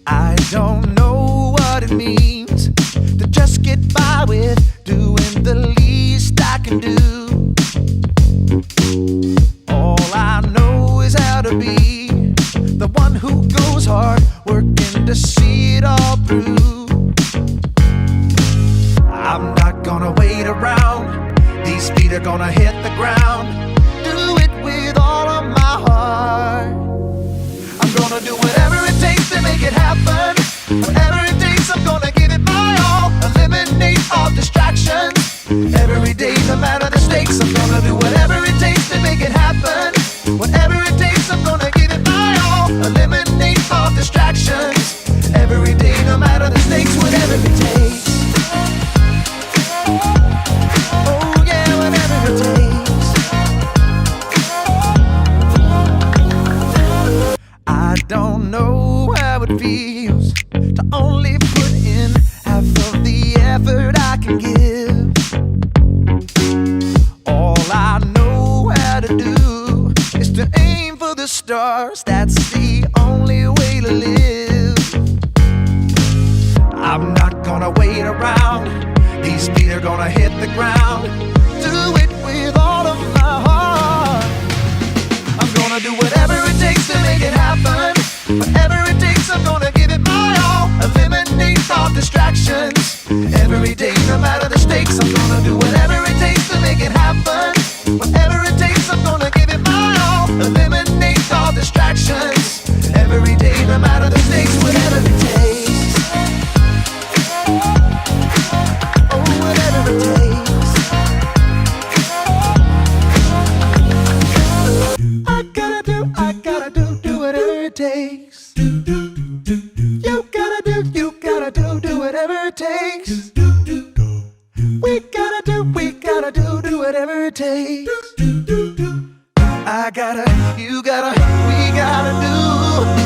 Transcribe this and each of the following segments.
I don't know what it means to just get by with doing the least I can do. All I know is how to be the one who goes hard, working to see it all through. I'm not gonna wait around, these feet are gonna hit the ground. Do it with all of my heart. I'm gonna do whatever it takes to make it happen. Whatever it takes, I'm gonna give it my all. Eliminate all distractions. Every day, no matter the stakes, I'm gonna do whatever it takes to make it happen. Whatever it takes, I'm gonna give it my all. Eliminate all distractions. Every day, no matter the stakes, whatever it takes. Oh yeah, whatever it takes. I don't know how it feels to only put in half of the effort I can give. All I know how to do is to aim for the stars. That's the only way to live. I'm not gonna wait around, these feet are gonna hit the ground. Do it with all of my heart. I'm gonna do whatever it takes to make it happen. Whatever it takes, I'm gonna give it my all. Eliminate all distractions. Every day, no matter the stakes, I'm gonna do whatever it takes to make it happen. Whatever it takes, I'm gonna give it my all. Eliminate all distractions. Every day, no matter the stakes, whatever it takes. Oh, whatever it takes. I gotta do whatever it takes. You gotta do whatever it takes. We gotta do whatever it takes. I gotta, you gotta, we gotta do.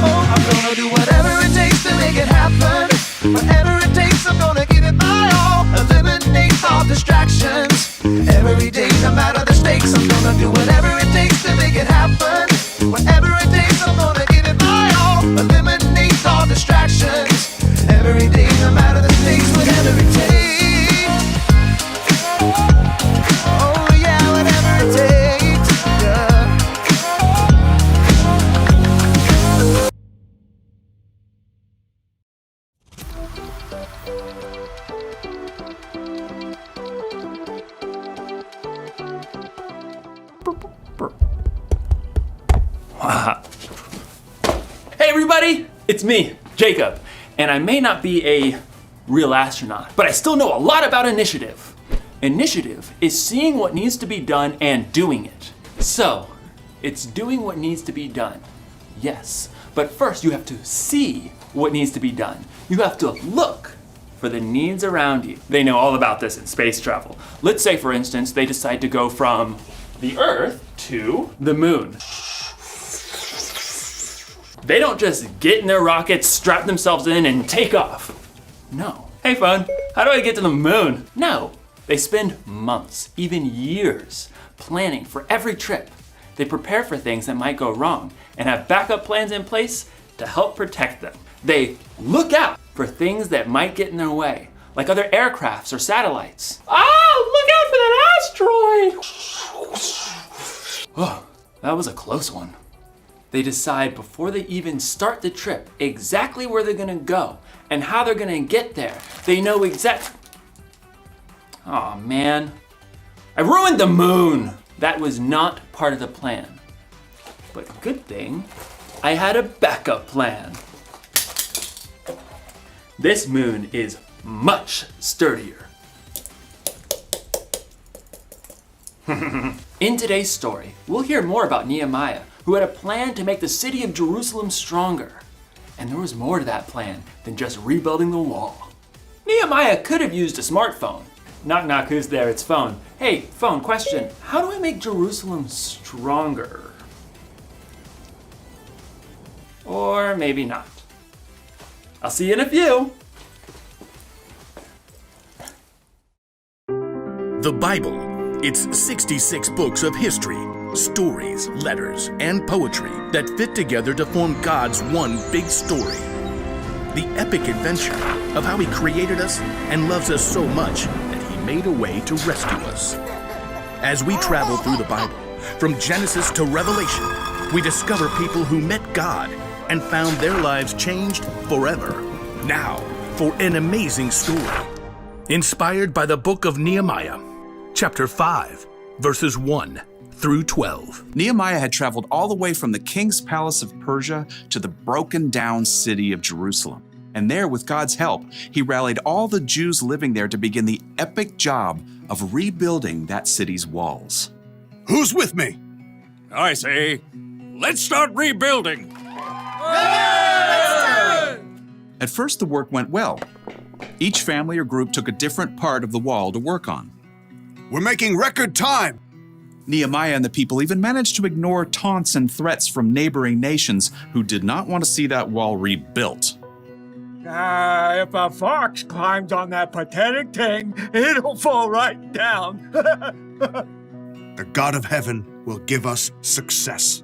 Oh, I'm gonna do whatever it takes to make it happen. Whatever it takes, I'm gonna give it my all. Eliminate all distractions. Every day, no matter the stakes, I'm gonna do whatever it takes to make it happen. Whatever it takes, I'm gonna give it my all. Eliminate all distractions. Every day, no matter the stakes, whatever it takes. Oh yeah, whatever it takes. Yeah. Hey everybody, it's me, Jacob, and I may not be a real astronaut, but I still know a lot about initiative. Initiative is seeing what needs to be done and doing it. So, it's doing what needs to be done, yes, but first you have to see what needs to be done. You have to look for the needs around you. They know all about this in space travel. Let's say, for instance, they decide to go from the Earth to the moon. They don't just get in their rockets, strap themselves in, and take off. No. Hey phone, how do I get to the moon? No. They spend months, even years, planning for every trip. They prepare for things that might go wrong and have backup plans in place to help protect them. They look out for things that might get in their way, like other aircrafts or satellites. Look out for that asteroid! Oh, that was a close one. They decide before they even start the trip exactly where they're gonna go and how they're gonna get there. They know Aw, man. I ruined the moon! That was not part of the plan. But good thing, I had a backup plan. This moon is much sturdier. In today's story, we'll hear more about Nehemiah, who had a plan to make the city of Jerusalem stronger. And there was more to that plan than just rebuilding the wall. Nehemiah could have used a smartphone. Knock knock, who's there? It's phone. Hey, phone, question. How do I make Jerusalem stronger? Or maybe not. I'll see you in a few. The Bible. It's 66 books of history, Stories, letters, and poetry that fit together to form God's one big story. The epic adventure of how He created us and loves us so much that He made a way to rescue us. As we travel through the Bible, from Genesis to Revelation, we discover people who met God and found their lives changed forever. Now, for an amazing story. Inspired by the book of Nehemiah, chapter 5, verses 1 through 12. Nehemiah had traveled all the way from the king's palace of Persia to the broken down city of Jerusalem. And there, with God's help, he rallied all the Jews living there to begin the epic job of rebuilding that city's walls. Who's with me? I say, let's start rebuilding. At first, the work went well. Each family or group took a different part of the wall to work on. We're making record time. Nehemiah and the people even managed to ignore taunts and threats from neighboring nations who did not want to see that wall rebuilt. If a fox climbs on that pathetic thing, it'll fall right down. The God of heaven will give us success.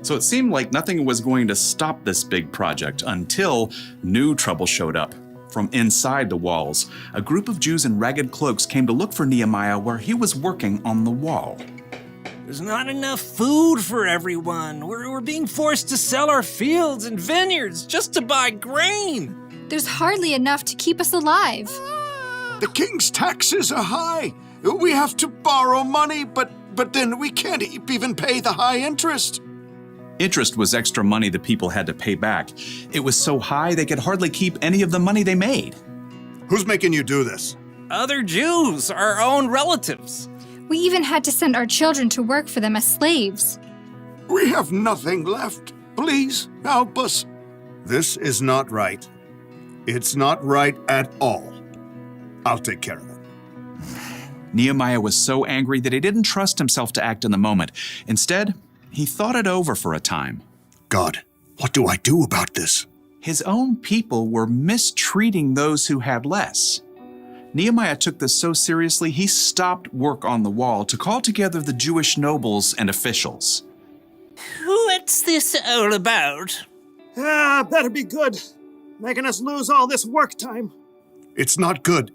So it seemed like nothing was going to stop this big project until new trouble showed up. From inside the walls, a group of Jews in ragged cloaks came to look for Nehemiah where he was working on the wall. There's not enough food for everyone. We're being forced to sell our fields and vineyards just to buy grain. There's hardly enough to keep us alive. The king's taxes are high. We have to borrow money, but then we can't even pay the high interest. Interest was extra money the people had to pay back. It was so high they could hardly keep any of the money they made. Who's making you do this? Other Jews, our own relatives. We even had to send our children to work for them as slaves. We have nothing left. Please help us. This is not right. It's not right at all. I'll take care of it. Nehemiah was so angry that he didn't trust himself to act in the moment. Instead, he thought it over for a time. God, what do I do about this? His own people were mistreating those who had less. Nehemiah took this so seriously, he stopped work on the wall to call together the Jewish nobles and officials. What's this all about? Better be good. Making us lose all this work time. It's not good.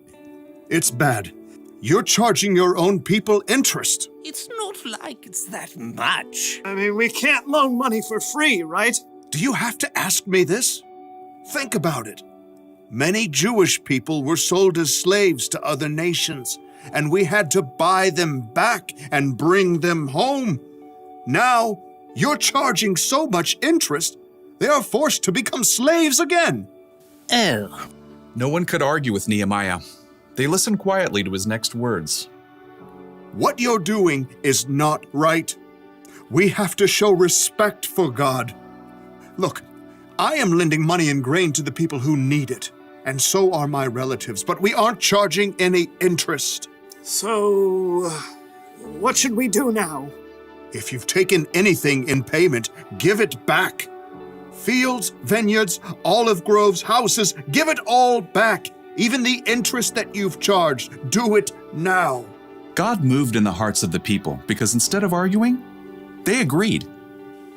It's bad. You're charging your own people interest. It's not like it's that much. I mean, we can't loan money for free, right? Do you have to ask me this? Think about it. Many Jewish people were sold as slaves to other nations, and we had to buy them back and bring them home. Now, you're charging so much interest, they are forced to become slaves again. Oh. No one could argue with Nehemiah. They listened quietly to his next words. What you're doing is not right. We have to show respect for God. Look, I am lending money and grain to the people who need it, and so are my relatives, but we aren't charging any interest. So, what should we do now? If you've taken anything in payment, give it back. Fields, vineyards, olive groves, houses, give it all back. Even the interest that you've charged, do it now. God moved in the hearts of the people because instead of arguing, they agreed.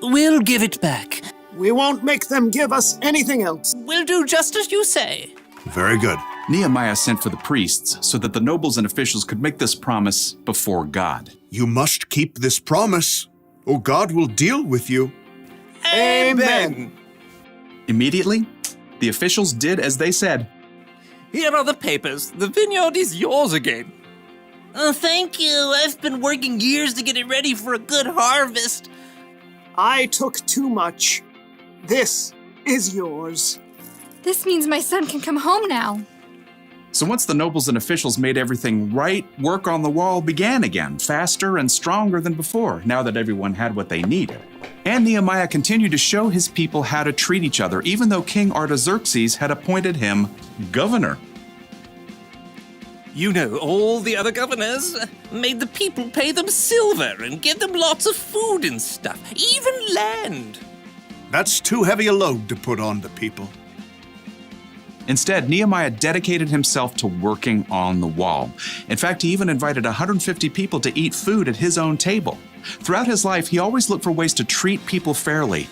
We'll give it back. We won't make them give us anything else. We'll do just as you say. Very good. Nehemiah sent for the priests so that the nobles and officials could make this promise before God. You must keep this promise, or God will deal with you. Amen. Immediately, the officials did as they said. Here are the papers. The vineyard is yours again. Oh, thank you. I've been working years to get it ready for a good harvest. I took too much. This is yours. This means my son can come home now. So once the nobles and officials made everything right, work on the wall began again, faster and stronger than before, now that everyone had what they needed. And Nehemiah continued to show his people how to treat each other, even though King Artaxerxes had appointed him governor. You know, all the other governors made the people pay them silver and give them lots of food and stuff, even land. That's too heavy a load to put on the people. Instead, Nehemiah dedicated himself to working on the wall. In fact, he even invited 150 people to eat food at his own table. Throughout his life, he always looked for ways to treat people fairly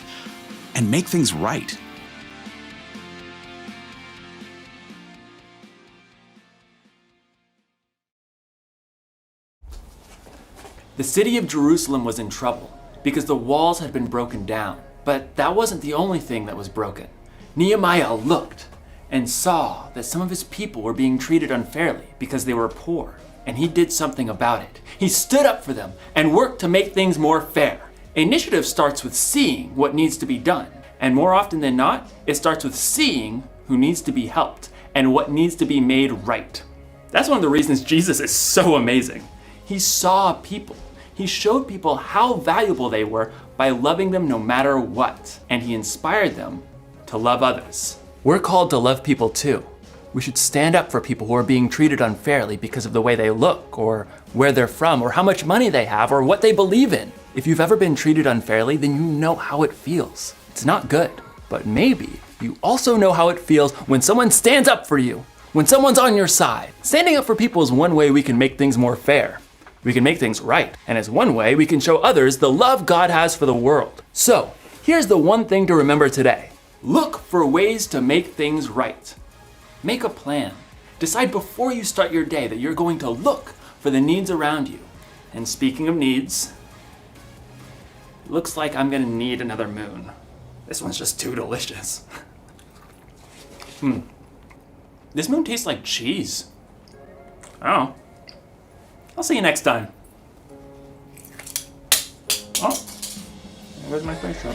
and make things right. The city of Jerusalem was in trouble because the walls had been broken down. But that wasn't the only thing that was broken. Nehemiah looked and saw that some of his people were being treated unfairly because they were poor, and he did something about it. He stood up for them and worked to make things more fair. Initiative starts with seeing what needs to be done, and more often than not, it starts with seeing who needs to be helped and what needs to be made right. That's one of the reasons Jesus is so amazing. He saw people. He showed people how valuable they were by loving them no matter what, and he inspired them to love others. We're called to love people too. We should stand up for people who are being treated unfairly because of the way they look, or where they're from, or how much money they have, or what they believe in. If you've ever been treated unfairly, then you know how it feels. It's not good, but maybe you also know how it feels when someone stands up for you, when someone's on your side. Standing up for people is one way we can make things more fair. We can make things right, and it's one way we can show others the love God has for the world. So, here's the one thing to remember today. Look for ways to make things right. Make a plan. Decide before you start your day that you're going to look for the needs around you. And speaking of needs, it looks like I'm gonna need another moon. This one's just too delicious. This moon tastes like cheese. Oh. I'll see you next time. Oh, where's my face shot?